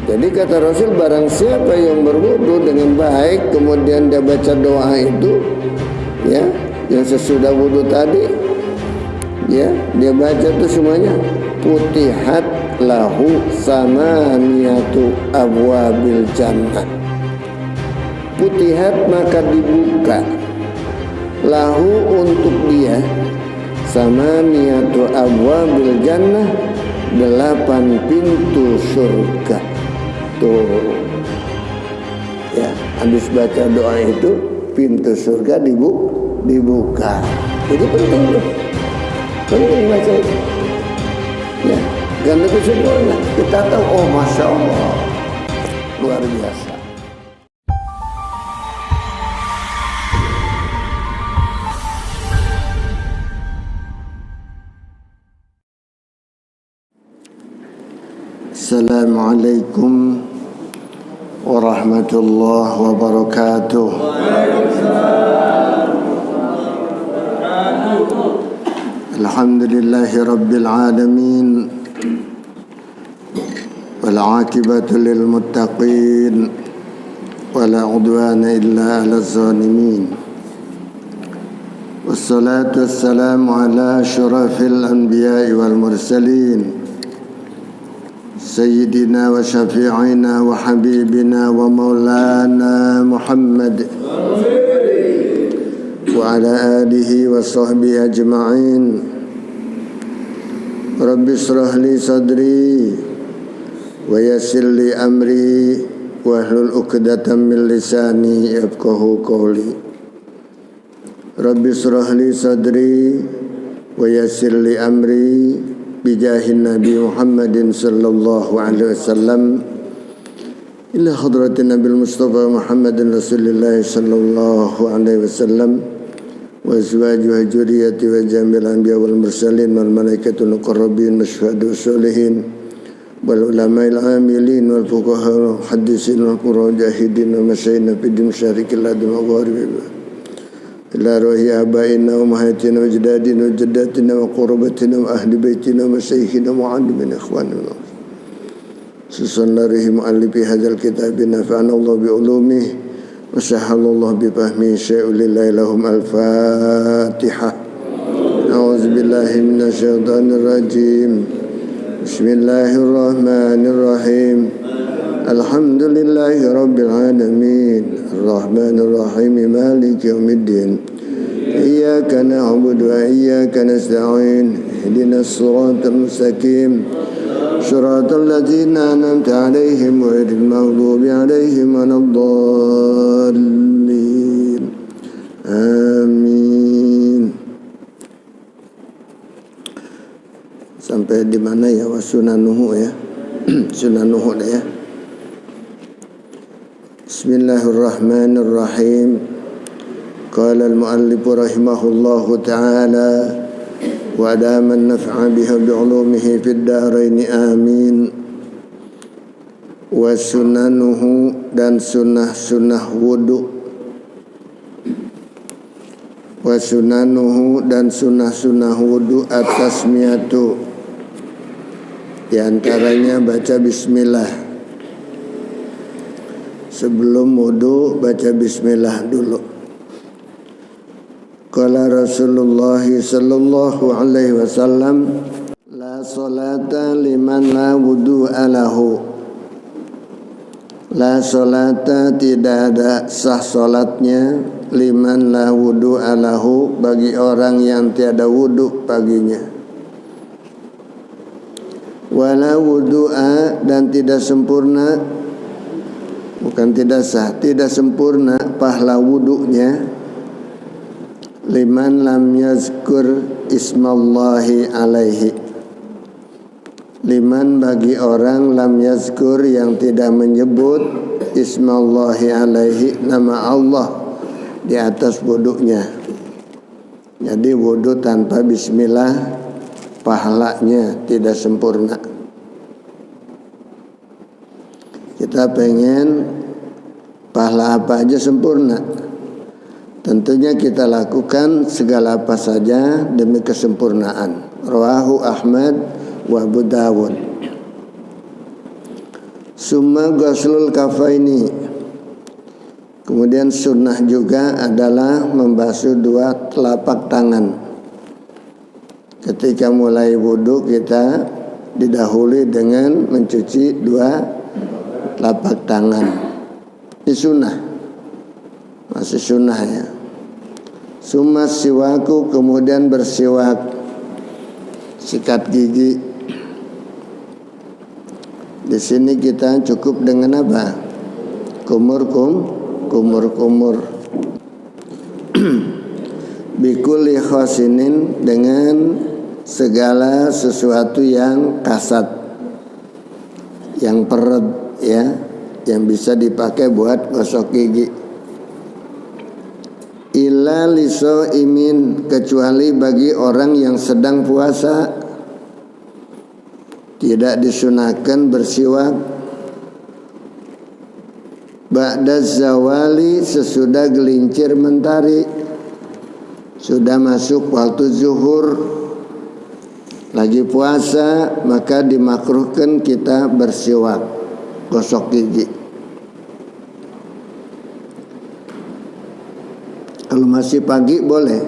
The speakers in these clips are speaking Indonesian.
Jadi kata Rasul, barang siapa yang berwudu dengan baik kemudian dia baca doa itu, ya, yang sesudah wudu tadi, ya, dia baca itu semuanya, putihat lahu samaniyatu abwabil jannah. Putihat maka dibuka, lahu untuk dia, samaniyatu abwabil jannah, 8 pintu surga. Tuh, ya, habis baca doa itu pintu surga dibuka. Jadi penting tuh, penting baca itu. Ya, karena itu sempurna. Kita tahu, oh masya Allah, luar biasa. Assalamualaikum warahmatullahi wabarakatuh. Alhamdulillahi rabbil alamin, wal aqibatu lil muttaqin, wala udwana illa 'alal zalimin. Wassalatu wassalamu ala asyrafil anbiya'i wal mursalin, Sayyidina wa syafi'ina wa habibina wa maulana Muhammad wa ala alihi wa sahbihi ajma'in. Rabbi israh li sadri wa yassir li amri wahlul 'uqdatam min lisani yafqahu qawli. Rabbi israh li sadri wa yassir li amri bijahin Nabi Muhammadin sallallahu alaihi wasallam ila hadratin Nabil Mustafa Muhammadin Rasulillah sallallahu alaihi wasallam wa azwaji wa dzurriyyati wa jamil anbiya wal mursalin wal malaikatul muqarrabin wasyuhada sholihin wal ulama'il amilin wal fuqaha wal hadisin wal qurajahidin wa masyayina fid syarikil ladhi magharibi ila rohi abaina wa mahatina wa jadadina wa jaddatina wa qurbatina wa ahli baitina wa masyayikhina wa mu'allimina ikhwanina susanarihi mu'allifi hadzal kitabi nafa'ana Allah bi ulumih wa sahalallahu bi fahmi syai'ulillahi lahum al-fatihah. A'udzu billahi minasy syaithanir rajim. Bismillahirrahmanirrahim. Alhamdulillahi rabbil alamin, arrahmanir rahim, maliki yaumiddin. Iyyaka na'budu wa iyyaka nasta'in. Ihdinas siratal mustaqim. Shiratal ladzina an'amta 'alaihim ghairil maghdubi 'alaihim waladdallin. Amin. Sampai di mana ya, wasunanuhu ya? Sunanuhu ya. Bismillahirrahmanirrahim. Qala al-muallif rahimahullahu ta'ala wa adama an-naf'a biha bi'ulumihi fid dharain amin. Wa sunanuhu, dan sunnah-sunnah wudu. Wa sunanuhu, dan sunnah-sunnah wudu at-tasmiyatu, di antaranya baca bismillah. Sebelum wudu baca bismillah dulu. Qala Rasulullah sallallahu alaihi wasallam, la salata liman la wudu'a lahu. La salata, tidak ada sah salatnya, liman la wudu'a lahu, bagi orang yang tiada wudu baginya. Wala wudu'a, dan tidak sempurna, bukan tidak sah, tidak sempurna pahala wudunya, liman lam yazkur ismallahi alaihi, liman bagi orang lam yazkur yang tidak menyebut ismallahi alaihi, nama Allah di atas wudunya. Jadi wudu tanpa bismillah pahalanya tidak sempurna. Kita pengen pahala apa aja sempurna. Tentunya kita lakukan segala apa saja demi kesempurnaan. Rawahu Ahmad wa Abu Dawud. Summa ghuslul kafaini. Kemudian sunnah juga adalah membasuh dua telapak tangan. Ketika mulai wudu kita didahului dengan mencuci dua telapak tangan. Ini sunnah, masih sunnah ya. Summa siwaku, kemudian bersiwak, sikat gigi. Di sini kita cukup dengan apa? Kumur. Bikulli khosinin, dengan segala sesuatu yang kasat, yang peret ya, yang bisa dipakai buat gosok gigi. Illa liso imin, kecuali bagi orang yang sedang puasa, tidak disunahkan bersiwak ba'da zawali, sesudah gelincir mentari, sudah masuk waktu zuhur, lagi puasa, maka dimakruhkan kita bersiwak, gosok gigi. Kalau masih pagi boleh,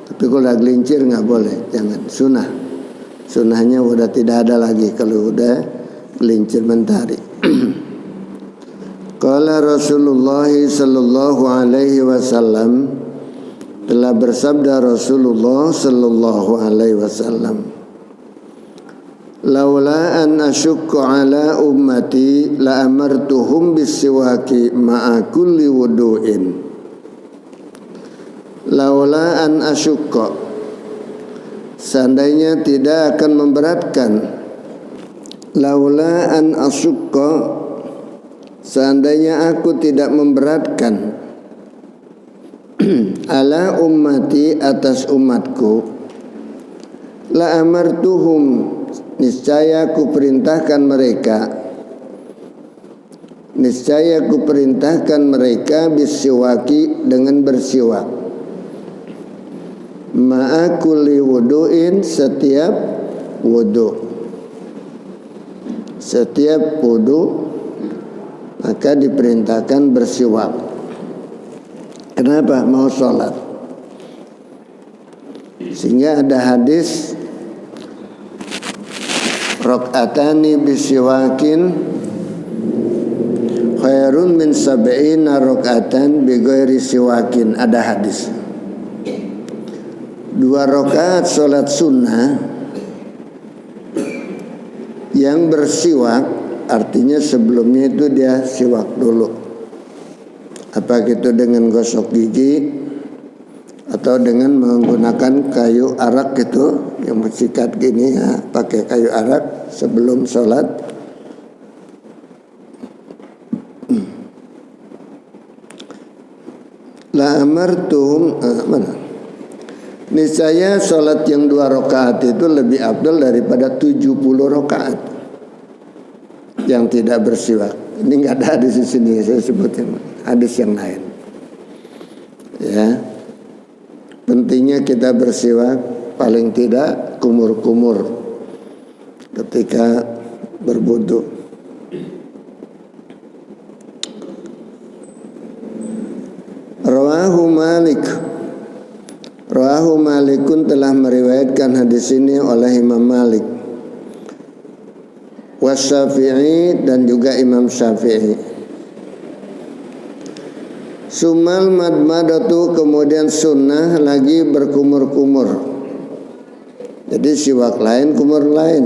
tapi kalau udah gelincir nggak boleh, jangan. Sunnahnya udah tidak ada lagi kalau udah gelincir mentari. Qala Rasulullah sallallahu alaihi wasallam, telah bersabda Rasulullah sallallahu alaihi wasallam, laula an asyukku ala ummati la amartuhum bisiwaki ma'a kulli wudu'in. Laula an asyukku, seandainya tidak akan memberatkan. Laula an asyukku, seandainya aku tidak memberatkan. Ala ummati, atas umatku. La amartuhum, niscaya ku perintahkan mereka. Niscaya ku perintahkan mereka bisiwaki, dengan bersiwak. Ma'a kulli wudu'in, setiap wudu. Setiap wudu maka diperintahkan bersiwak. Kenapa? Mau sholat. Sehingga ada hadis rok'atani bisiwakin khairun min sab'ina rok'atan bighairi siwakin. Ada hadis 2 rakaat sholat sunnah yang bersiwak, artinya sebelumnya itu dia siwak dulu. Apa gitu dengan gosok gigi atau dengan menggunakan kayu arak gitu, yang bersikat gini ya, pakai kayu arak sebelum sholat. La amartum, mana? Niscaya sholat yang 2 rakaat itu lebih afdal daripada 70 rakaat yang tidak bersiwak. Ini nggak ada hadis di sini, saya sebutin hadis yang lain. Ya, pentingnya kita bersiwak, paling tidak kumur-kumur ketika berwudu. Rawahu Malik. Rawahu Malikun, telah meriwayatkan hadis ini oleh Imam Malik. Wasyafi'i, dan juga Imam Syafi'i. Sumal madmadatu, kemudian sunnah lagi berkumur-kumur. Jadi siwak lain, kumur lain.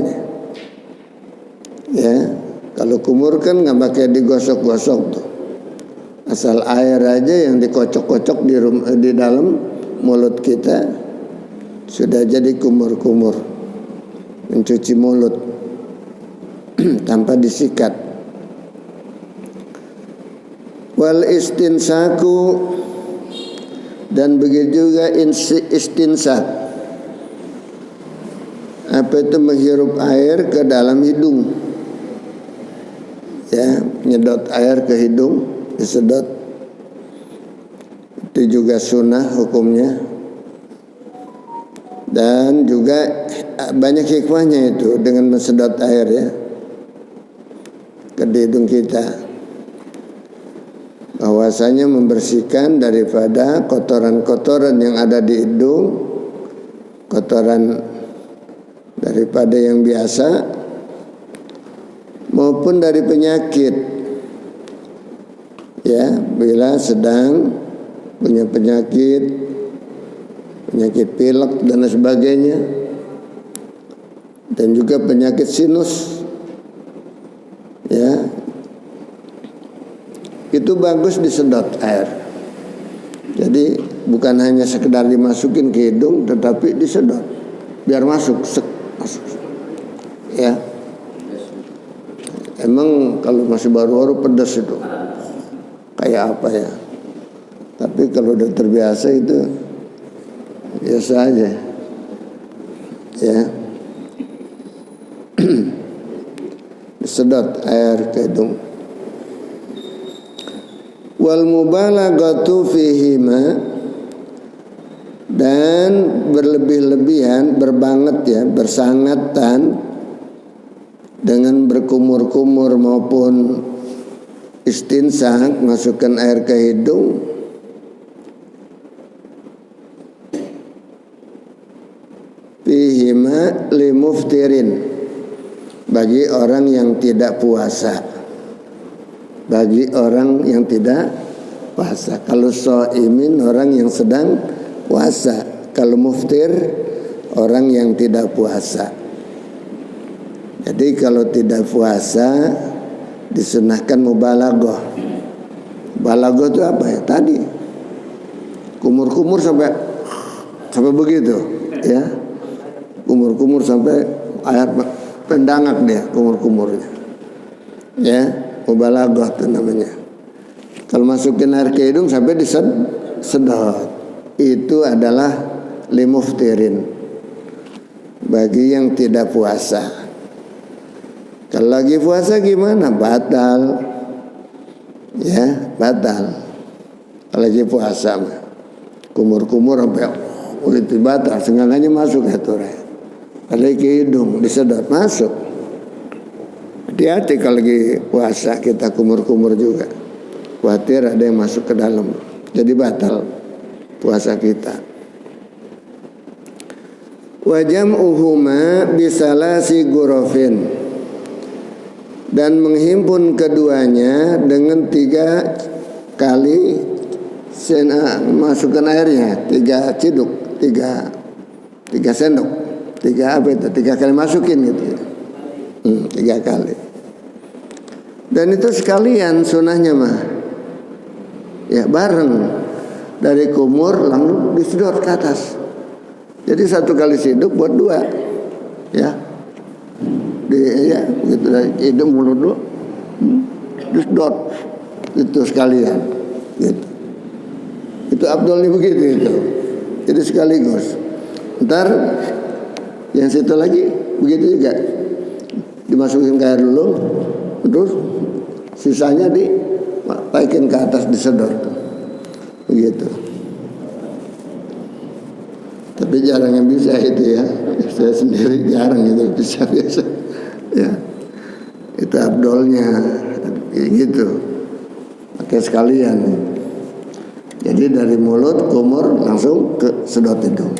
Ya, kalau kumur kan nggak pakai digosok-gosok tuh. Asal air aja yang dikocok-kocok di dalam mulut kita sudah jadi kumur-kumur, mencuci mulut tanpa disikat. Wal istinsaku, dan begitu juga istinsak. Apa itu? Menghirup air ke dalam hidung. Ya, nyedot air ke hidung, disedot. Itu juga sunnah hukumnya. Dan juga banyak hikmahnya itu dengan mensedot air ya. ke hidung kita, bahwasanya membersihkan daripada kotoran-kotoran yang ada di hidung, kotoran daripada yang biasa maupun dari penyakit. Ya, bila sedang punya penyakit pilek dan sebagainya, dan juga penyakit sinus, ya, itu bagus disedot air. Jadi bukan hanya sekedar dimasukin ke hidung, tetapi disedot biar masuk, masuk. Ya. Emang kalau masih baru-baru pedas itu kayak apa ya? Tapi kalau udah terbiasa itu biasa aja. Ya. Disedot air ke hidung. Wal mubalaghatu fihima, dan berlebih-lebihan, berbanget ya, bersangatan dengan berkumur-kumur maupun istinsak, masukkan air ke hidung, fihima limuftirin, bagi orang yang tidak puasa. Bagi orang yang tidak puasa. Kalau shaimin, orang yang sedang puasa. Kalau muftir, orang yang tidak puasa. Jadi kalau tidak puasa disunahkan mubalaghah. Balaghah itu apa ya? Tadi kumur-kumur sampai begitu, ya. Kumur-kumur sampai air pendangak dia, kumur-kumurnya. Ya. Mubalaghah itu namanya. Kalau masukin air ke hidung sampai disedot, itu adalah limuftirin, bagi yang tidak puasa. Kalau lagi puasa gimana? Batal. Ya, batal. Kalau lagi puasa mah kumur-kumur sampai itu batal, sengaja masuk ya tuh. Kalau ke hidung disedot masuk. Hati-hati kalau lagi puasa kita kumur-kumur juga, khawatir ada yang masuk ke dalam, jadi batal puasa kita. Wa jam'uhuma bisalasi gurafin, dan menghimpun keduanya dengan 3 kali masukkan airnya, 3 ciduk, 3 sendok, 3 kali masukin gitu. 3 kali. Dan itu sekalian sunahnya mah, ya, bareng dari kumur langsung disedot ke atas. Jadi 1 kali siduk buat 2, ya. Ya, gitu dari hidung mulut dulu, disedot itu sekalian, gitu. Itu abdolnya begitu itu. Jadi sekaligus. Ntar yang situ lagi begitu juga, dimasukin ke air dulu, terus sisanya dipaikin ke atas, disedot, begitu. Tapi jarang yang bisa itu ya. Saya sendiri jarang itu bisa biasa. Ya, itu abdolnya, gitu. Pakai sekalian. Jadi dari mulut kumur langsung ke sedot hidung.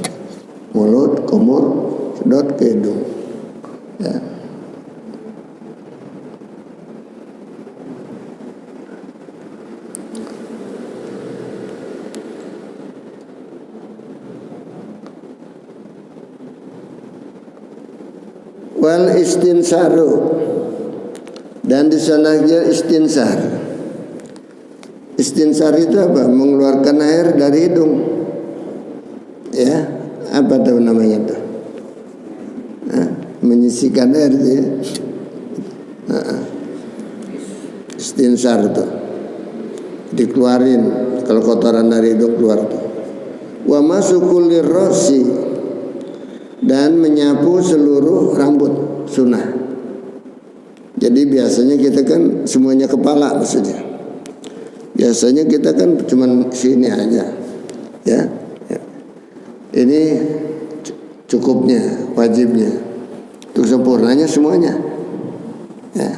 Mulut kumur sedot ke hidung. Ya. Wal istinsaru, dan di sana istinsar. Istinsar itu apa? Mengeluarkan air dari hidung. Ya, apa tuh namanya tuh? Menyisikan air itu ya. Istinsar tuh. Dikeluarin kalau kotoran dari hidung keluar tuh. Wa masukul lirrasi, dan menyapu seluruh rambut sunnah. Jadi biasanya kita kan semuanya kepala maksudnya. Biasanya kita kan cuman sini aja, ya. Ini cukupnya, wajibnya. Untuk sempurnanya semuanya, ya.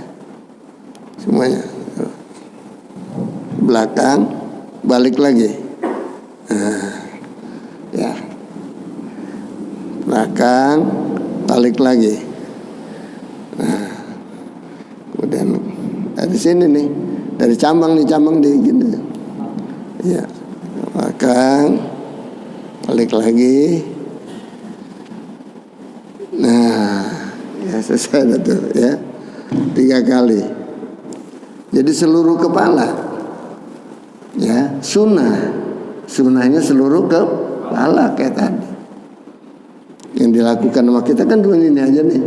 semuanya. Belakang, balik lagi. Ya. Belakang, balik lagi. Kemudian dari sini nih, dari cambang di gini. Ya. Belakang, balik lagi. Nah, ya selesai itu ya. 3 kali. Jadi seluruh kepala. Ya, sunnahnya seluruh kepala kayak tadi. Yang dilakukan sama kita kan cuma ini aja nih.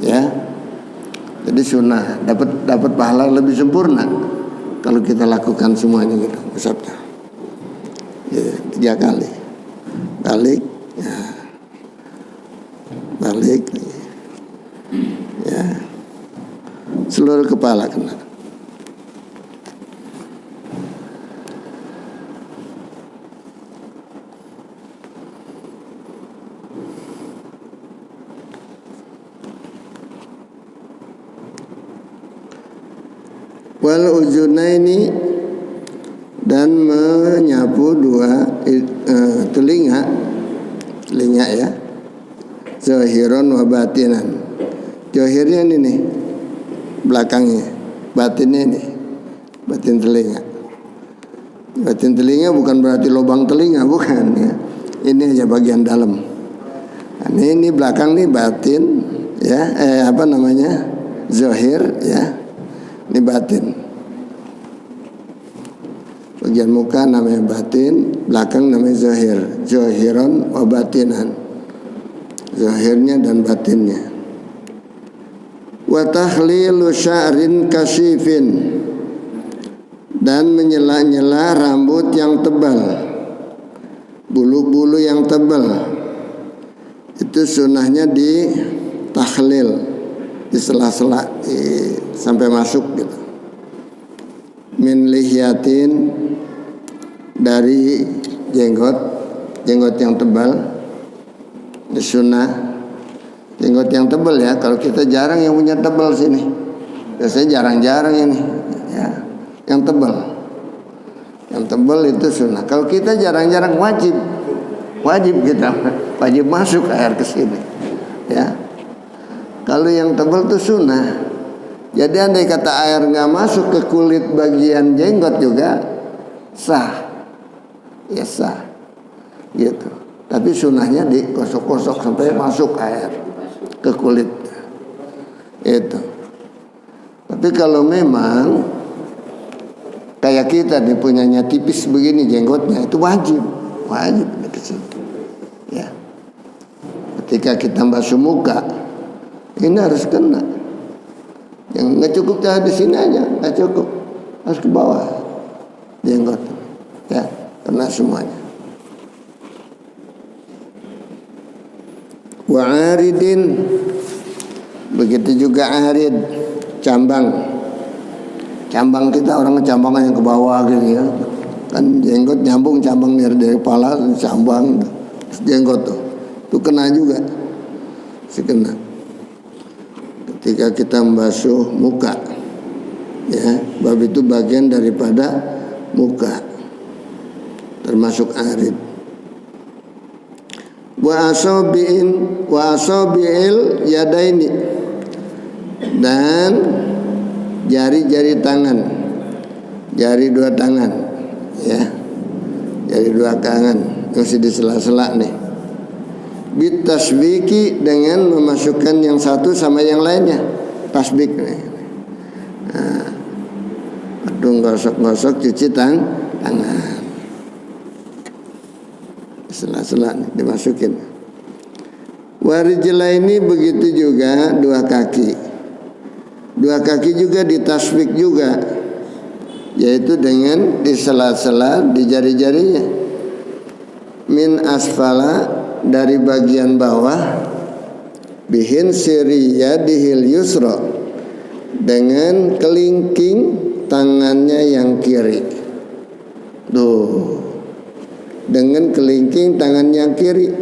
Ya. Jadi sunnah dapat pahala lebih sempurna kalau kita lakukan semuanya gitu. Misalnya. Ya, 3 kali. Balik, ya. Balik, ya. Seluruh kepala kena. Wal uzunaini, dan menyapu 2 telinga ya, zahiron wa batinan. Zahirnya ini nih, belakangnya, batinnya ini, batin telinga. Batin telinga bukan berarti lubang telinga, bukan ya. Ini aja bagian dalam. Nah, ini belakang nih batin ya, zahir ya. Ini batin. Bagian muka namanya batin, belakang namanya zahir. Zahiron wa batinan. Zahirnya dan batinnya. Wa tahlilu sya'rin kasifin, dan menyela-nyela rambut yang tebal, bulu-bulu yang tebal. Itu sunnahnya di tahlil, di sela-sela sampai masuk gitu. Min lihyatin, dari jenggot yang tebal. Ini sunnah jenggot yang tebal ya. Kalau kita jarang yang punya tebal sini, biasanya jarang-jarang ini ya, yang tebal. Yang tebal itu sunnah. Kalau kita jarang-jarang wajib kita wajib masuk air ke sini ya. Kalau yang tebal itu sunnah. Jadi andai kata air nggak masuk ke kulit bagian jenggot juga sah, ya sah, gitu. Tapi sunnahnya digosok-gosok sampai masuk air ke kulit, itu. Tapi kalau memang kayak kita nih punyanya tipis begini jenggotnya, itu wajib ke sini. Ya. Ketika kita basuh muka, ini harus kena. Yang nggak cukup di sini aja, nggak cukup, harus ke bawah jenggot, ya, kena semuanya. Wa aridin, begitu juga arid, cambang kita orang cambangan yang ke bawah gitu ya, kan jenggot nyambung cambang dari kepala cambang jenggot tuh kena juga, kena. Ketika kita membasuh muka, ya, bab itu bagian daripada muka, termasuk arid. Wa asabi'il yadaini, dan jari-jari tangan, jari 2 tangan, ya, jari 2 tangan masih di sela-sela nih. Bitasbiki, dengan memasukkan yang satu sama yang lainnya, tasbik nih. Nah, gosok-gosok, cuci tangan, sela-sela nih dimasukin. Warijlaini, begitu juga 2 kaki. 2 kaki juga ditasbik juga, yaitu dengan di sela-sela di jari-jarinya. Min asfala, dari bagian bawah, bihin siriyadihil yusra, dengan kelingking tangannya yang kiri. Tuh, dengan kelingking tangan yang kiri.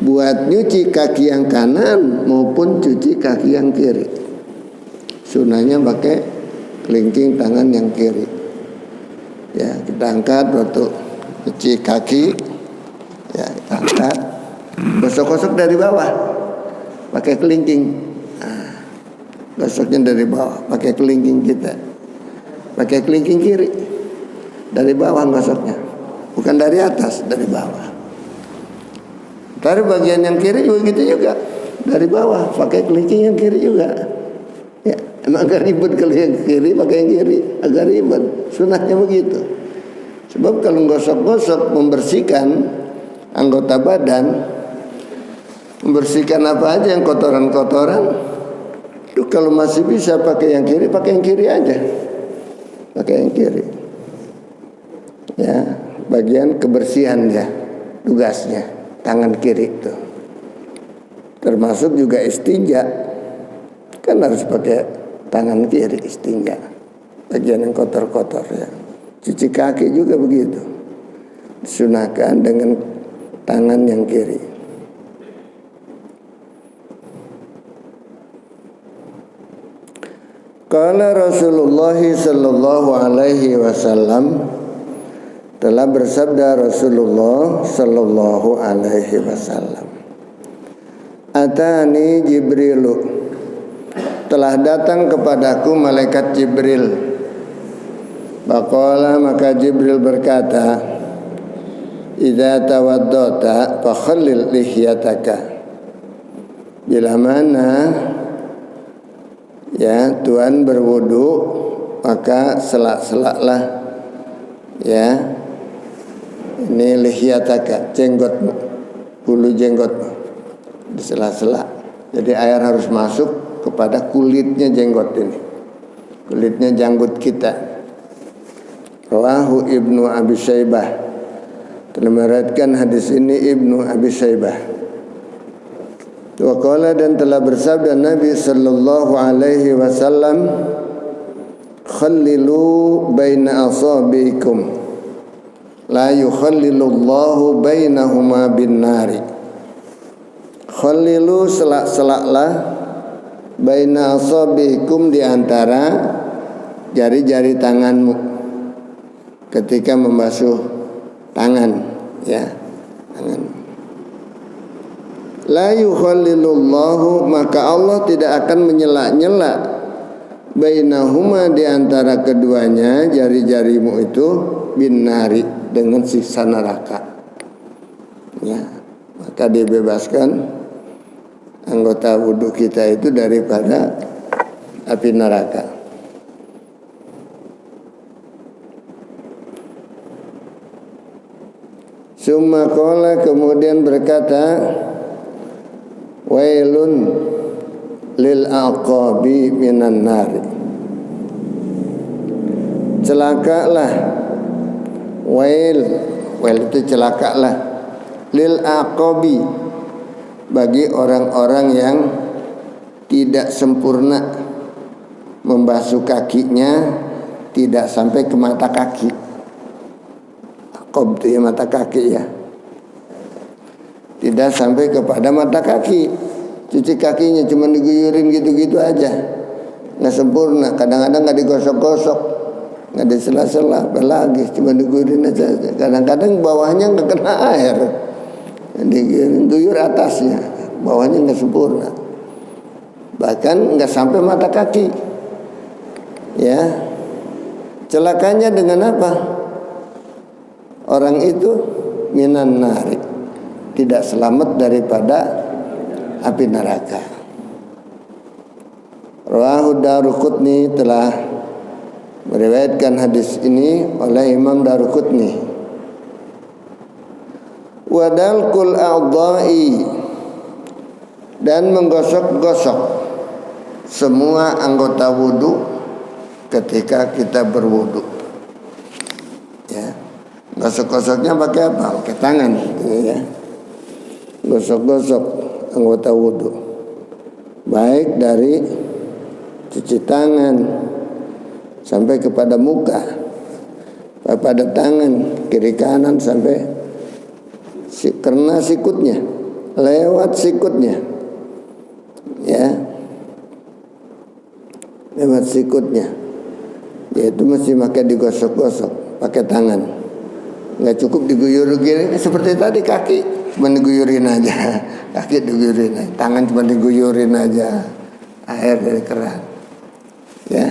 buat nyuci kaki yang kanan maupun cuci kaki yang kiri. Sunahnya pakai kelingking tangan yang kiri. Ya, kita angkat waktu cuci kaki. Ya, kita angkat. Gosok-gosok dari bawah pakai kelingking. Nah, gosoknya dari bawah pakai kelingking kita. Pakai kelingking kiri. Dari bawah gosoknya. Bukan dari atas, dari bawah. Dari bagian yang kiri juga gitu juga. Dari bawah pakai kelingking yang kiri juga. Ya, emang agak ribet kalau yang kiri pakai yang kiri, agak ribet. Sunahnya begitu. Sebab kalau gosok-gosok membersihkan anggota badan, membersihkan apa aja yang kotoran-kotoran, itu kalau masih bisa pakai yang kiri aja. Pakai yang kiri. Ya, bagian kebersihan ya, tugasnya tangan kiri itu. Termasuk juga istinja, kan harus pakai tangan kiri istinja. Bagian yang kotor-kotor ya. Cuci kaki juga begitu. Disunahkan dengan tangan yang kiri. Qala Rasulullah sallallahu alaihi wasallam, telah bersabda Rasulullah sallallahu alaihi wasallam, Atani Jibrilu, telah datang kepadaku malaikat Jibril. Faqala, maka Jibril berkata, Idza tawaddata fakhallil lihyataka. Bila mana ya Tuhan berwudu, maka selak-selaklah ya ini lihyataka, jenggotmu, bulu jenggotmu di sela-sela. Jadi air harus masuk kepada kulitnya jenggot ini, kulitnya janggut kita. Rawahu Ibnu Abi Syaibah, telah meriwayatkan hadis ini Ibnu Abi Syaibah. Wa qala, dan telah bersabda Nabi sallallahu alaihi wasallam, khallilu baina asabikum la yukhallilullahu bainahuma bin nari. Khallilu, selak-selaklah baina asabikum, di antara jari-jari tanganmu ketika membasuh tangan ya, tangan. La yukhallilullahu, maka Allah tidak akan menyela-nyela bainahuma, di antara keduanya jari-jarimu itu, bin nari, dengan siksa neraka. Ya, maka dibebaskan anggota wudhu kita itu daripada api neraka. Summa qala, kemudian berkata, wailun lil aqabi minan nari. Celakalah, wail itu celakalah, lil aqabi, bagi orang-orang yang tidak sempurna membasuh kakinya, tidak sampai ke mata kaki. Aqab itu ya, mata kaki ya, tidak sampai kepada mata kaki. Cuci kakinya cuma diguyurin gitu-gitu aja, nggak sempurna. Kadang-kadang nggak digosok-gosok, nggak disela-sela, apalagi cuma diguyurin aja. Kadang-kadang bawahnya nggak kena air, diguyur atasnya, bawahnya nggak sempurna, bahkan nggak sampai mata kaki. Ya, celakanya dengan apa? Orang itu minan nari, tidak selamat daripada api neraka. Rawahu Daruqutni, telah meriwayatkan hadis ini oleh Imam Daruqutni. Wadalkul a'dha'i, dan menggosok-gosok semua anggota wudu ketika kita berwudu. Ya, gosok-gosoknya pakai apa? Pakai tangan, ya. Gosok-gosok anggota wudu, baik dari cuci tangan sampai kepada muka, pada tangan kiri kanan sampai karena sikutnya, lewat sikutnya, ya, lewat sikutnya, yaitu mesti pakai digosok-gosok pakai tangan, nggak cukup diguyur gini seperti tadi kaki cuma diguyurin aja, kaki diguyurin aja, tangan cuma diguyurin aja air dari keran, ya,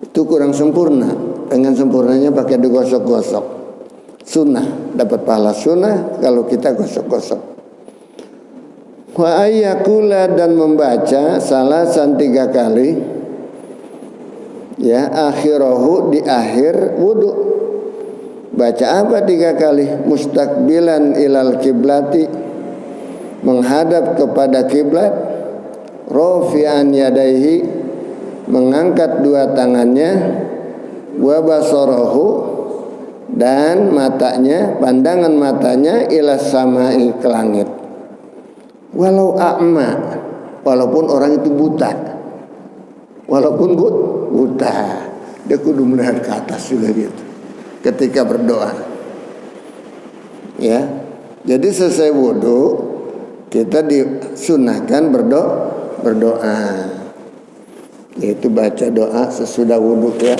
itu kurang sempurna. Pengen sempurnanya pakai digosok-gosok, sunnah, dapat pahala sunnah kalau kita gosok-gosok. Wa ayyakula, dan membaca salasan 3 kali, ya, akhirahu, di akhir wudu. Baca apa 3 kali? Mustaqbilan ilal kiblati, menghadap kepada kiblat, rafi'an yadaihi, mengangkat 2 tangannya, wa basarahu, dan matanya, pandangan matanya, ila samai, ke langit. Walau a'ma, walaupun orang itu buta, walaupun buta, dia kudu melihat ke atas juga gitu ketika berdoa, ya. Jadi selesai wudu kita disunahkan berdoa, yaitu baca doa sesudah wudu, ya.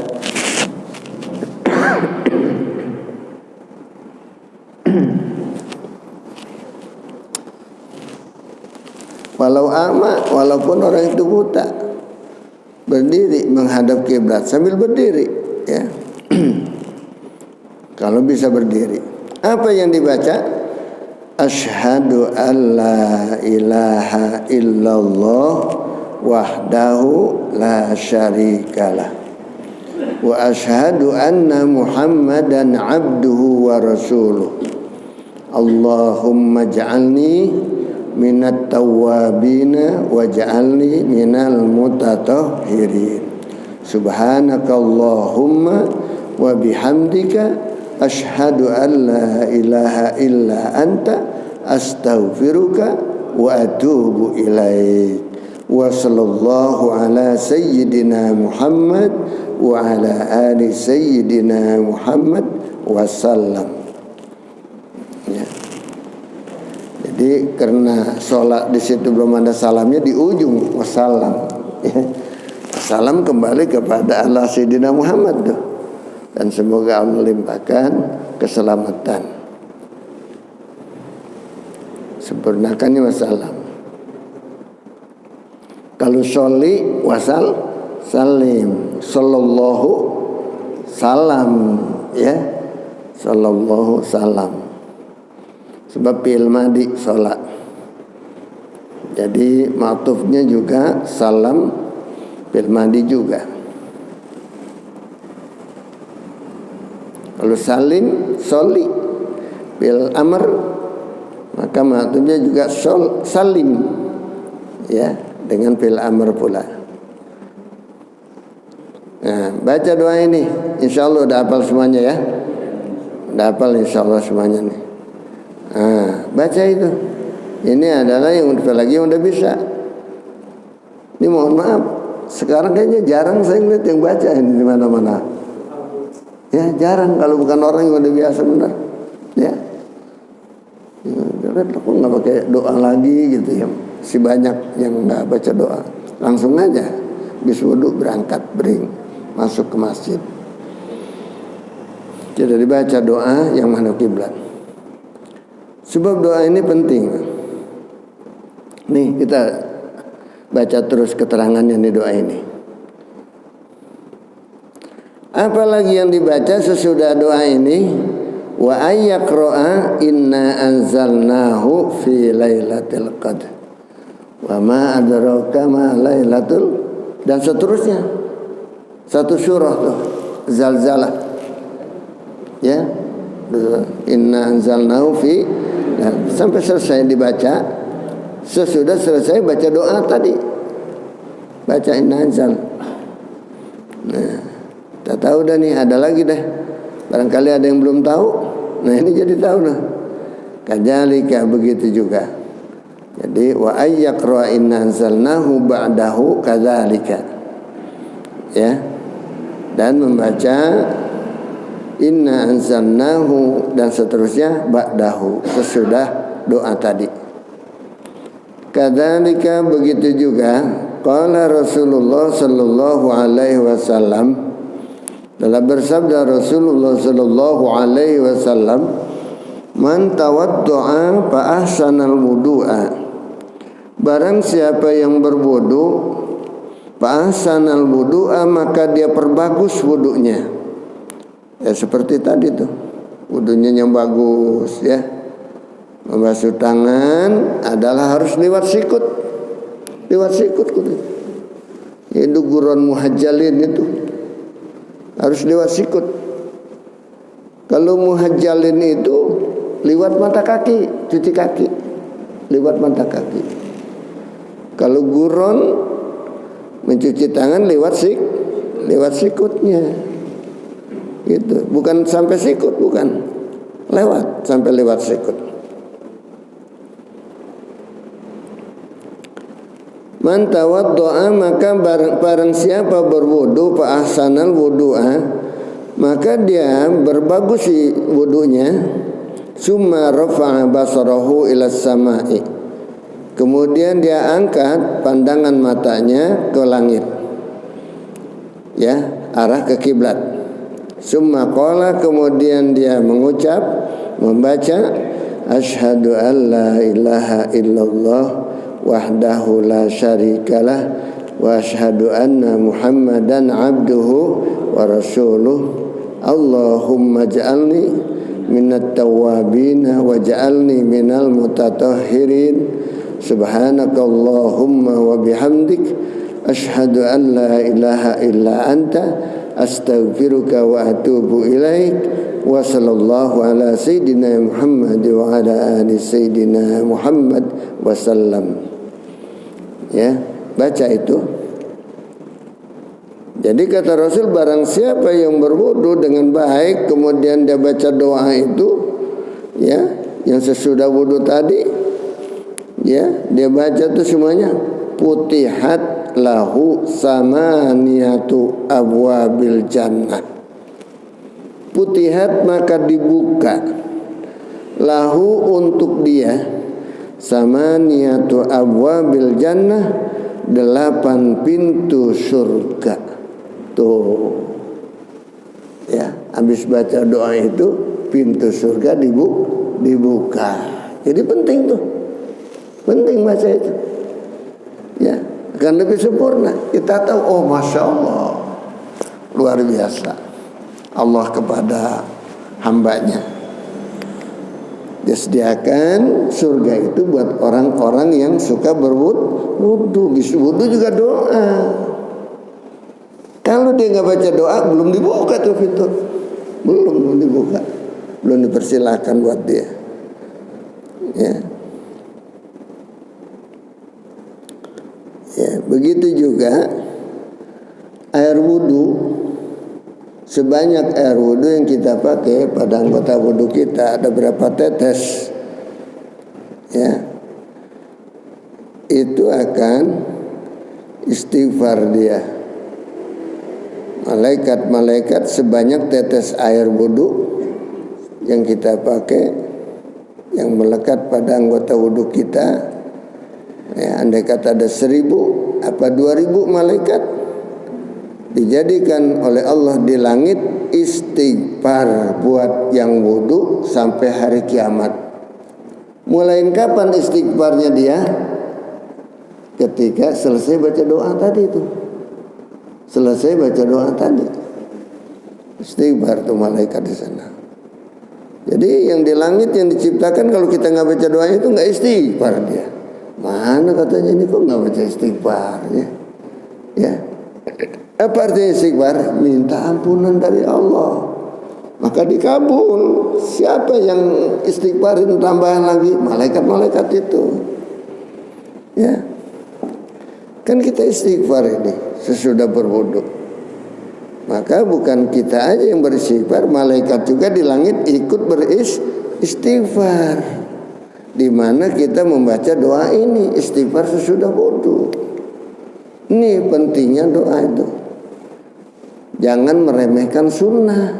Walau ama, walaupun orang itu buta, berdiri menghadap kiblat sambil berdiri, ya. Kalau bisa berdiri. Apa yang dibaca? Asyhadu an la ilaha illallah wahdahu la syarikalah wa asyhadu anna Muhammadan abduhu wa rasuluh. Allahumma ja'alni minat tawwabina waj'alni minal mutatahhirin. Subhanakallahumma wa bihamdika asyhadu an la ilaha illa anta astaghfiruka wa atubu ilaik. Wa sallallahu ala sayyidina Muhammad wa ala ali sayyidina Muhammad wa sallam. Ya. Jadi karena sholat di situ belum ada salamnya, di ujung wassalam, ya. Salam kembali kepada Allah Sayyidina Muhammad tuh. Dan semoga Allah limpahkan keselamatan. Sempurnakannya wassalam. Kalau sholli wasal salim, sallallahu salam, ya, sallallahu salam. Sebab fi'il madi sholat. Jadi ma'tufnya juga salam, fi'il madi juga. Kalau salim, soli, fi'il amr, maka ma'tufnya juga salim, ya, dengan fi'il amr pula. Nah, baca doa ini, insya Allah udah hafal semuanya, ya. Udah hafal insya Allah semuanya nih. Nah, baca itu. Ini adalah yang lagi yang udah bisa. Ini mohon maaf, sekarang kayaknya jarang saya ngeliat yang baca ini di mana-mana. Ya, jarang kalau bukan orang yang udah biasa benar. Ya. Aku nggak pakai doa lagi gitu ya. Si banyak yang nggak baca doa, langsung aja habis wudu berangkat bering masuk ke masjid. Tidak dibaca doa yang menghadap kiblat. Sebab doa ini penting. Nih kita baca terus keterangannya di doa ini. Apalagi yang dibaca sesudah doa ini? Wa ayyaqra'a inna anzalnahu fi lailatul qadr. Wa ma adraka ma lailatul, dan seterusnya. Satu surah tuh, Zalzalah. Ya. Inna anzalnahu fi, sampai selesai dibaca. Sesudah selesai baca doa tadi, baca inna anzal. Nah, tak tahu dah nih, ada lagi dah. Barangkali ada yang belum tahu. Nah ini jadi tahu nah. Kadzalika, begitu juga. Jadi wa ayyaqra inna anzalnahu ba'dahu kadzalika. Ya. Dan membaca inna anzalnahu dan seterusnya ba'dahu, sesudah doa tadi. Kadzalika begitu juga qala Rasulullah sallallahu alaihi wasallam, telah bersabda Rasulullah sallallahu alaihi wasallam, man tawaddu'a fa ahsanal wudu'a, barang siapa yang berwudu fa ahsanal wudu'a, maka dia perbagus wudunya. Ya seperti tadi tuh, wudunya yang bagus ya. Membasuh tangan adalah harus liwat sikut. Liwat sikut kudu. Itu guron muhajjalin itu harus liwat sikut. Kalau muhajjalin itu liwat mata kaki, cuci kaki. Liwat mata kaki. Kalau guron mencuci tangan liwat sikutnya. Gitu. Bukan sampai sikut, bukan. Lewat sampai lewat sikut. Man tawaddu'a, maka barang siapa berwudu fa ahsanal wudu'a, maka dia berbagus wudunya, summa rafa'a basarahu ila samai, kemudian dia angkat pandangan matanya ke langit, ya, arah ke kiblat. Summa qala, kemudian dia mengucap, membaca, asyhadu an la ilaha illallah wahdahu la syarikalah wa asyhadu anna Muhammadan abduhu wa rasuluh. Allahumma ja'alni minat tawwabin wa ja'alni minal mutatahhirin. Subhanakallahumma wa bihamdik asyhadu an la ilaha illa anta astaghfiruka wa atubu ilaik. Wa sallallahu ala sayyidina Muhammad wa ala ali sayyidina Muhammad wa sallam. Ya, baca itu. Jadi kata Rasul, barang siapa yang berwudu dengan baik kemudian dia baca doa itu, ya, yang sesudah wudu tadi, ya, dia baca itu semuanya, putihat lahu samaniyatu abwabil jannah. Putihat, maka dibuka, lahu untuk dia, samaniyatu abwabil jannah, 8 pintu surga. Tuh, ya, habis baca doa itu pintu surga dibuka. Jadi penting tuh, penting baca itu, ya, akan lebih sempurna. Kita tahu, oh masya Allah, luar biasa Allah kepada hambanya. Dia sediakan surga itu buat orang-orang yang suka berwudu. Bisa wudu juga doa. Kalau dia nggak baca doa, belum dibuka tuh pintu. Belum dibuka. Belum dipersilakan buat dia. Ya. Ya, begitu juga air wudu. Sebanyak air wudu yang kita pakai pada anggota wudu kita ada berapa tetes, ya, itu akan istighfar dia. Malaikat-malaikat sebanyak tetes air wudu yang kita pakai, yang melekat pada anggota wudu kita, ya, andai kata ada 1000 apa 2000 malaikat, dijadikan oleh Allah di langit istighfar buat yang wudu sampai hari kiamat. Mulai kapan istighfarnya dia? Ketika selesai baca doa tadi itu. Selesai baca doa tadi, istighfar tuh malaikat di sana. Jadi yang di langit yang diciptakan, kalau kita nggak baca doa itu nggak istighfar dia. Mana katanya ini kok nggak baca istighfar ya? Ya. Apa artinya istighfar? Minta ampunan dari Allah, maka dikabul. Siapa yang istighfarin tambahan lagi? Malaikat-malaikat itu. Ya, kan kita istighfar ini sesudah berwudu. Maka bukan kita aja yang beristighfar, malaikat juga di langit ikut beristighfar. Di mana kita membaca doa ini, istighfar sesudah wudu. Ini pentingnya doa itu. Jangan meremehkan sunnah.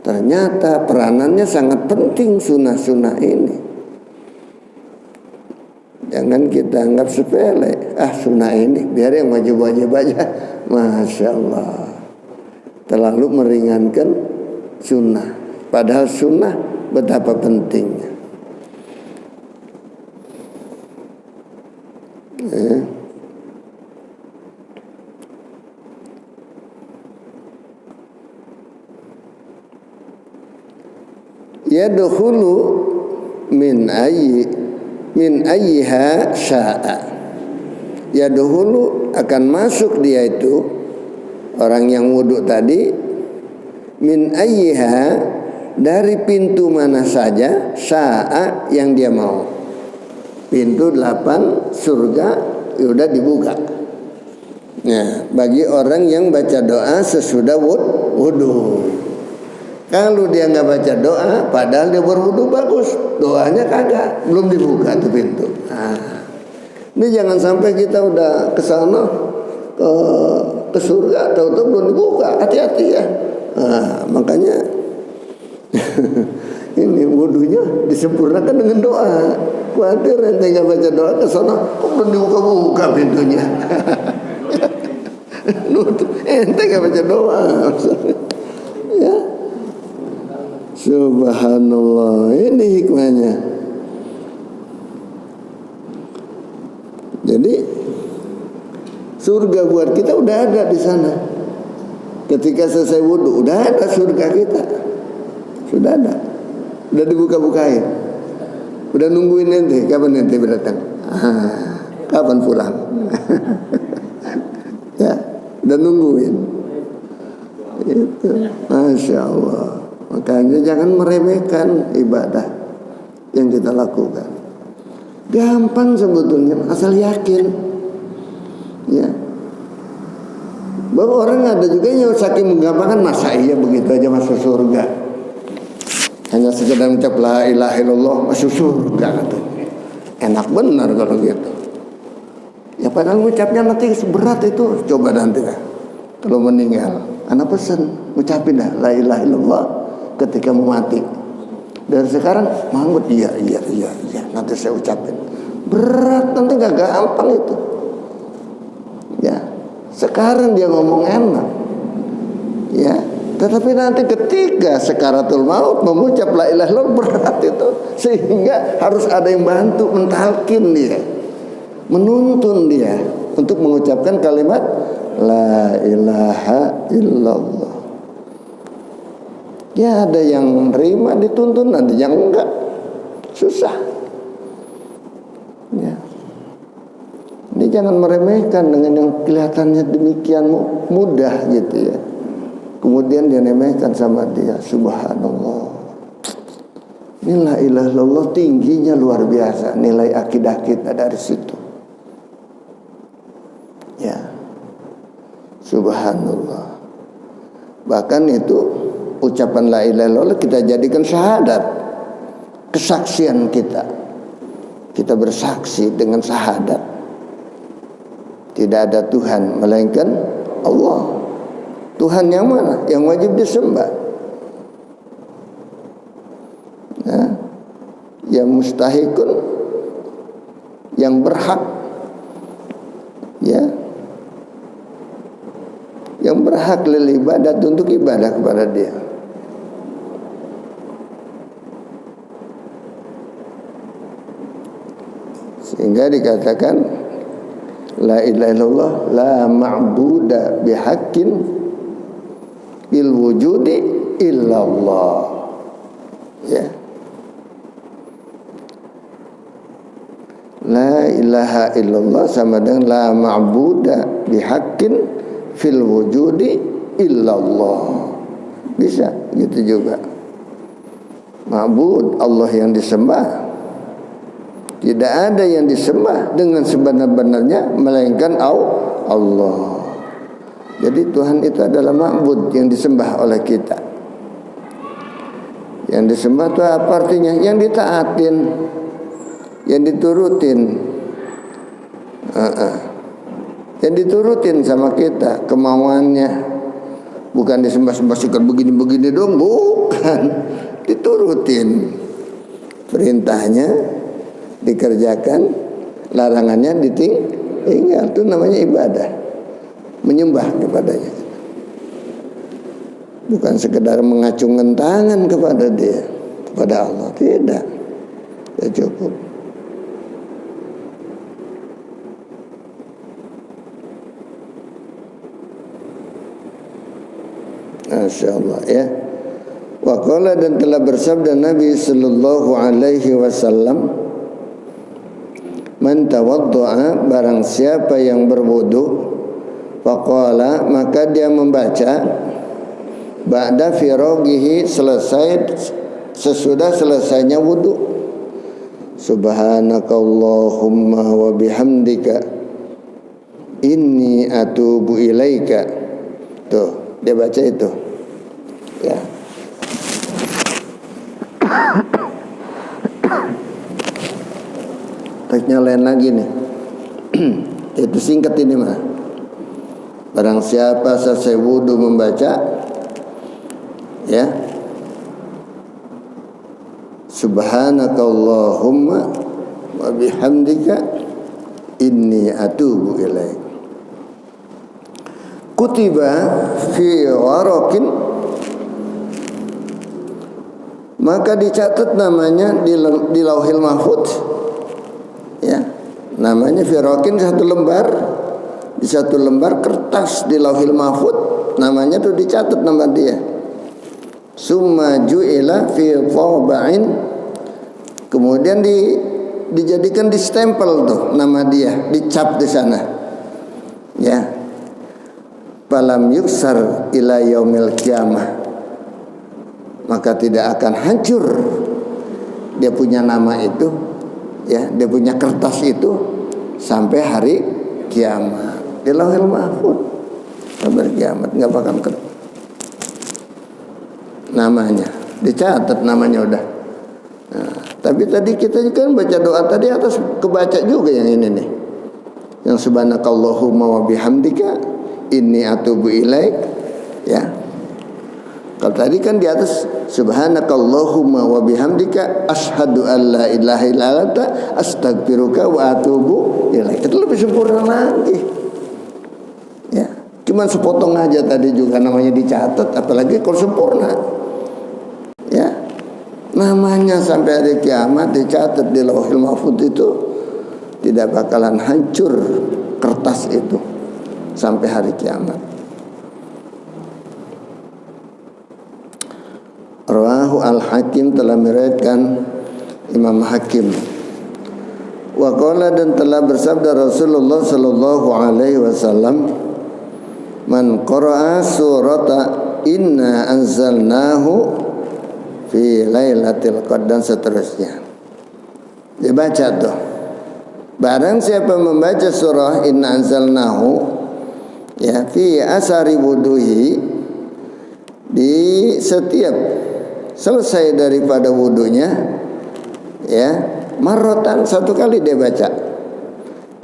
Ternyata peranannya sangat penting sunnah-sunnah ini. Jangan Jangan kita anggap sepele. Sunnah ini biar yang wajib-wajib aja. Masya Allah. Terlalu meringankan sunnah. Padahal sunnah betapa pentingnya. Yadkhulu min ayyiha sya'a. Yadkhulu akan masuk dia itu orang yang wudu tadi min ayyiha dari pintu mana saja sya'a yang dia mau. Pintu 8 surga sudah dibuka. Nah, bagi orang yang baca doa sesudah wudu. Kalau dia nggak baca doa, padahal dia berwudu bagus, doanya kagak, belum dibuka tuh pintu. Ini jangan sampai kita udah ke sana ke surga, tahu-tahu belum dibuka, hati-hati ya. Makanya ini wudunya disempurnakan dengan doa. Khawatir ente nggak baca doa ke sana, kok belum dibuka-buka pintunya. Ente nggak baca doa, ya. Subhanallah, ini hikmahnya. Jadi surga buat kita udah ada di sana. Ketika selesai wudu udah ada surga kita. Sudah ada. Udah dibuka-bukain. Udah nungguin ente, kapan ente datang? Kapan pulang? Ya, udah nungguin. Itu, Masya Allah. Makanya jangan meremehkan ibadah yang kita lakukan. Gampang sebetulnya, asal yakin. Ya. Bahwa orang ada juga yang saking menggampangkan, masa iya begitu aja masuk surga. Hanya sekedar mengucap la ilaha illallah masuk surga katanya. Enak benar kalau gitu. Ya padahal mengucapnya nanti seberat itu. Coba nanti lah kalau meninggal, anak pesan ucapin dah la ilaha illallah ketika mau mati. Dari sekarang Mahmud iya nanti saya ucapin. Berat, nanti gak gampang itu. Ya, sekarang dia ngomong enak. Ya, tetapi nanti ketika sekaratul maut mengucap la ilaha illallah berat itu, sehingga harus ada yang bantu mentalkin dia, menuntun dia untuk mengucapkan kalimat la ilaha illallah. Ya ada yang terima dituntun, ada yang enggak, susah. Ya. Ini jangan meremehkan dengan yang kelihatannya demikian mudah gitu ya. Kemudian dia remehkan sama dia, subhanallah. Ini la ilaha illallah tingginya luar biasa, nilai akidah kita dari situ. Ya. Subhanallah. Bahkan itu ucapan la ilaha illallah kita jadikan syahadat, kesaksian kita. Kita bersaksi dengan syahadat tidak ada Tuhan melainkan Allah. Tuhan yang mana? Yang wajib disembah, ya, yang mustahikun, yang berhak, ya, yang berhak lil ibadat untuk ibadah kepada dia. Sehingga dikatakan la ilaha illallah la ma'buda bihaqqin bil wujudi illallah. Ya. La ilaha illallah sama dengan la ma'buda bihaqqin fil wujudi illallah. Bisa gitu juga. Ma'bud Allah yang disembah. Tidak ada yang disembah dengan sebenar-benarnya melainkan Allah. Jadi Tuhan itu adalah ma'bud yang disembah oleh kita. Yang disembah itu apa artinya? Yang ditaatin, yang diturutin, yang diturutin sama kita kemauannya. Bukan disembah-sembah sikap begini-begini dong, bukan. Diturutin perintahnya, dikerjakan, larangannya ditinggal. Itu namanya ibadah, menyembah kepadanya. Bukan sekedar mengacungkan tangan kepada dia, kepada Allah. Tidak, ya cukup. Masya Allah ya. Wa qala, dan telah bersabda Nabi sallallahu alaihi wasallam, man tawaddu'a, barang siapa yang berwudu, faqala, maka dia membaca, ba'da firaghihi, sesudah selesainya wudu, subhanakallahumma wa bihamdika inni atubu ilaika. Tuh, dia baca itu ya. Teksnya lain lagi nih. Itu singkat ini mah. Barang siapa selesai wudu membaca ya, subhanakallahumma wa bihamdika inni atubu ilaik, kutiba fi waraqin, maka dicatat namanya di Lauhil Mahfuz ya. Namanya fi waraqin, satu lembar, di satu lembar kertas di Lauhil Mahfuz, namanya tuh dicatat nama dia. Summa ju'ila fi taba'in, kemudian dijadikan di stempel tuh nama dia, dicap di sana ya. Falam yuksar ila yaumil qiyamah, maka tidak akan hancur dia punya nama itu ya, dia punya kertas itu sampai hari kiamat. Di Lauhil Mahfuz sampai kiamat nggak bakal namanya dicatat, namanya udah. Nah, tapi tadi kita kan baca doa tadi atas, kebaca juga yang ini nih, yang subhanakallahumma wa bihamdika inni atubu ilaik ya. Kalau tadi kan di atas subhanakallahumma wa bihamdika asyhadu an la ilaha illa anta astaghfiruka wa atubu ilaik. Itu lebih sempurna lagi ya. Cuman sepotong aja tadi juga namanya dicatat, apalagi kalau sempurna ya. Namanya sampai hari kiamat dicatat di Lauhil Mahfuz, itu tidak bakalan hancur kertas itu sampai hari kiamat. Rawahu Al-Hakim, telah meriwayatkan Imam Hakim. Wa qala, dan telah bersabda Rasulullah sallallahu alaihi wasallam, man qara'a surata inna anzalnahu fi lailatul qadr, dan seterusnya. Dibaca tuh. Barang siapa membaca surah inna anzalnahu ya fi asari wuduhi, di setiap selesai daripada wudunya ya, marrotan, satu kali dia baca,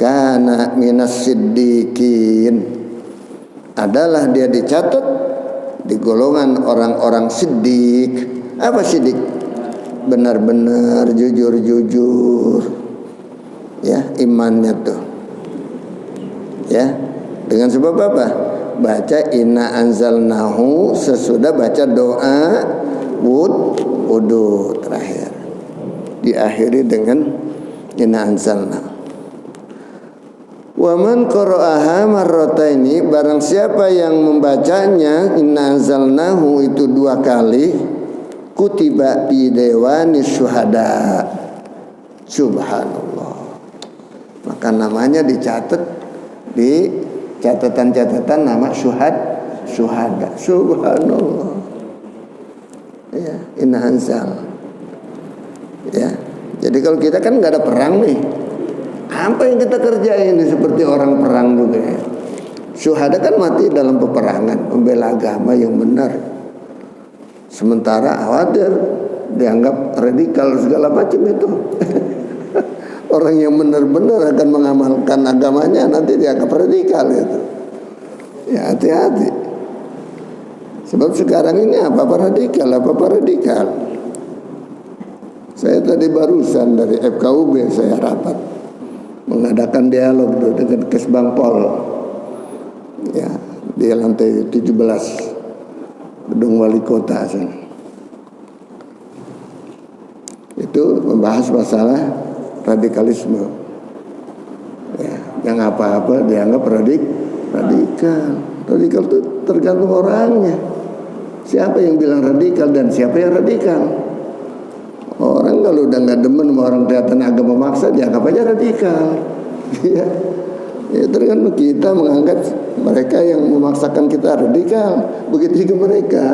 kana minas siddiqin, adalah dia dicatat di golongan orang-orang siddiq. Apa siddiq? Benar-benar jujur-jujur ya imannya tuh ya. Dengan sebab apa? Baca inna anzalnahu sesudah baca doa wudu terakhir, diakhiri dengan inna anzalnahu. Wa man qara'aha marrataini, barang siapa yang membacanya inna anzalnahu itu dua kali, kutiba bi dewani syuhada, subhanallah, maka namanya dicatat di catatan-catatan nama syuhada, subhanallah ya, inna anzal ya. Jadi kalau kita kan nggak ada perang nih, apa yang kita kerjain ini seperti orang perang juga ya. Syuhada kan mati dalam peperangan, membela agama yang benar. Sementara khawatir dianggap radikal segala macam itu. Orang yang benar-benar akan mengamalkan agamanya nanti dianggap radikal itu. Ya hati-hati. Sebab sekarang ini apa-apa radikal. Saya tadi barusan dari FKUB saya rapat. mengadakan dialog dengan Kesbangpol ya di lantai 17 gedung wali kota sana. Itu membahas masalah radikalisme ya, yang apa-apa dianggap radikal. Radikal itu tergantung orangnya. Siapa yang bilang radikal dan siapa yang radikal. Orang kalau udah gak demen sama orang kelihatan agama memaksa, dianggap aja radikal. Ya, tergantung kita menganggap mereka yang memaksakan kita radikal. Begitu juga mereka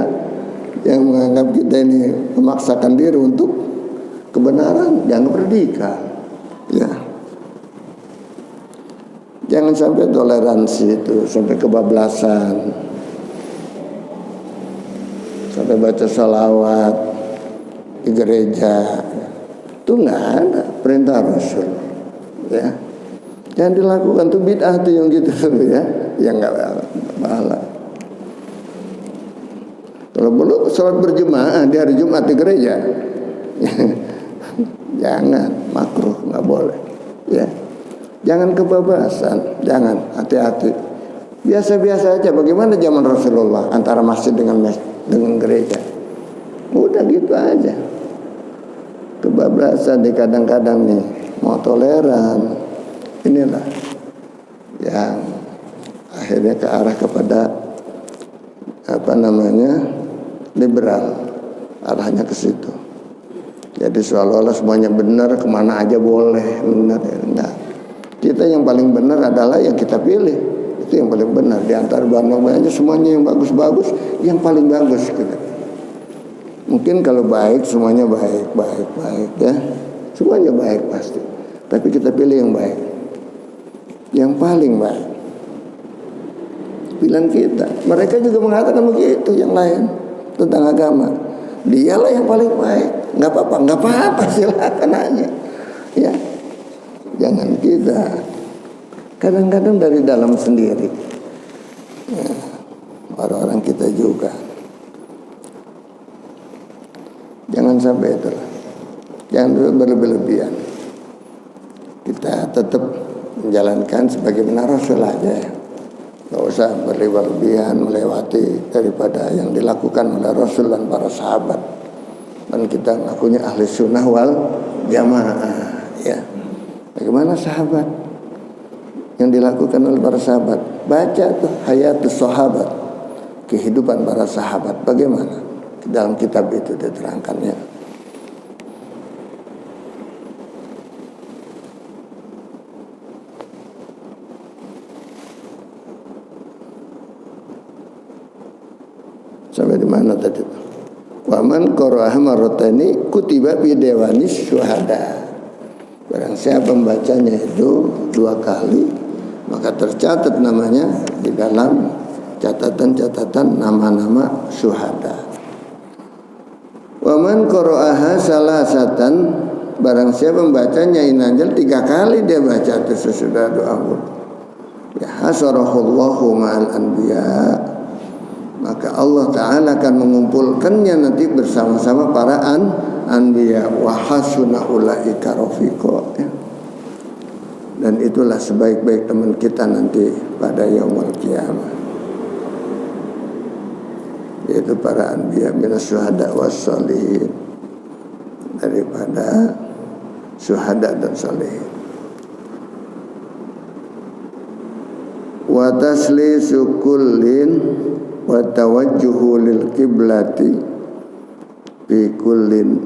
yang menganggap kita ini memaksakan diri untuk kebenaran, dianggap radikal. Ya, jangan sampai toleransi itu sampai kebablasan, sampai baca salawat di gereja itu nggak ada perintah Rasul ya. Jangan dilakukan tuh bid'ah tuh yang gitu ya, yang nggak pahala. Kalau perlu sholat berjemaah di hari Jumat di gereja jangan, makruh, nggak boleh ya. Jangan kebablasan, jangan, hati-hati. Biasa-biasa aja. Bagaimana zaman Rasulullah antara masjid dengan gereja? Udah gitu aja. Kebablasan di kadang-kadang nih mau toleran, inilah yang akhirnya ke arah kepada liberal, arahnya ke situ. Jadi seolah-olah semuanya benar, kemana aja boleh, benar ya enggak. Kita yang paling benar adalah yang kita pilih, itu yang paling benar. Di antara banyak semuanya yang bagus-bagus, yang paling bagus gitu. Mungkin kalau baik semuanya baik ya, semuanya baik pasti. Tapi kita pilih yang baik, yang paling baik. Pilihan kita. Mereka juga mengatakan begitu yang lain tentang agama. Dialah yang paling baik. Nggak apa-apa, silakan aja. Ya, jangan kita. Kadang-kadang dari dalam sendiri. Ya, orang-orang kita juga. Jangan sampai itu. Jangan berlebihan. Kita tetap menjalankan sebagaimana Rasul aja ya. Gak usah berlebihan melewati daripada yang dilakukan oleh Rasul dan para sahabat. Dan kita ngakunya ahli sunnah wal jamaah ya. Bagaimana sahabat yang dilakukan oleh para sahabat? Baca tuh hayatus sahabat, kehidupan para sahabat. Bagaimana? Dalam kitab itu diterangkannya. Sampai di mana tadi? Waman qara'aha marrataini kutiba bi dewanis syuhada. Barang siapa membacanya itu 2 kali, maka tercatat namanya di dalam catatan-catatan nama-nama syuhada. Waman qara'aha salasatan, barang siapa membacanya inanjal 3 kali dia baca itu sesudah doa wudu. Ya hasarahullahu ma'al anbiya, maka Allah Ta'ala akan mengumpulkannya nanti bersama-sama para anbiya. Wa hasuna ulaika rafiqa ya. Dan itulah sebaik-baik teman kita nanti pada yaumul qiyamah, yaitu para anbiya minas syuhada was sholihin, daripada syuhada dan sholihin. Wa taslisu kullin wa tawajjuhu lil qiblati fi kullin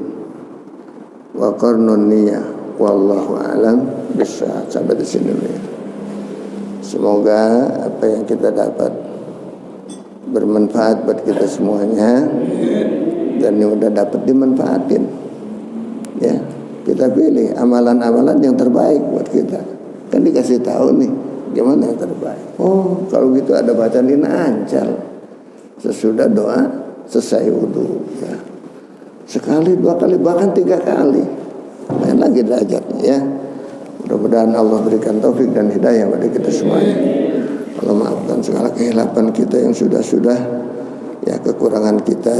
wa qarnun niyah wallahu alam bisa. Sampai di sini dulu ya. Semoga apa yang kita dapat bermanfaat buat kita semuanya, dan yang udah dapat dimanfaatin ya. Kita pilih amalan-amalan yang terbaik buat kita. Kan dikasih tahu nih gimana yang terbaik. Oh kalau gitu ada bacaan inancal sesudah doa selesai wudu ya. Sekali, 2 kali, bahkan 3 kali. Lain lagi derajatnya ya. Mudah-mudahan Allah berikan taufik dan hidayah pada kita semuanya. Allah maafkan segala kehilapan kita yang sudah-sudah ya, kekurangan kita.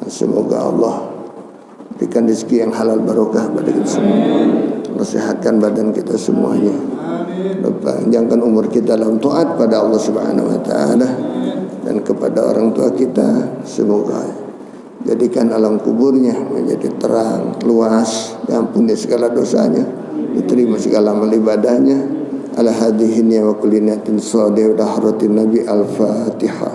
Dan semoga Allah berikan rezeki yang halal barokah pada kita semua. Allah sehatkan badan kita semuanya. Allah panjangkan umur kita dalam taat pada Allah Subhanahu wa taala dan kepada orang tua kita. Semoga jadikan alam kuburnya menjadi terang, luas, diampuni segala dosanya, diterima segala amal ibadahnya. Ala hadhihi wa kulli niyatin shadih wa haratin nabi al-fatihah.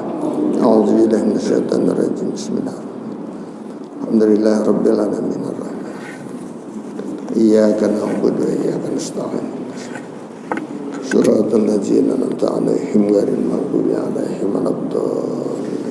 A'udzu billahi minasyaitonir rajim. Bismillahirrahmanirrahim. Alhamdulillah rabbil alamin arrahman. Iyyaka na'budu wa iyyaka nasta'in. Shiratal ladzina an'amta 'alaihim ghairil maghdubi 'alaihim waladdallin.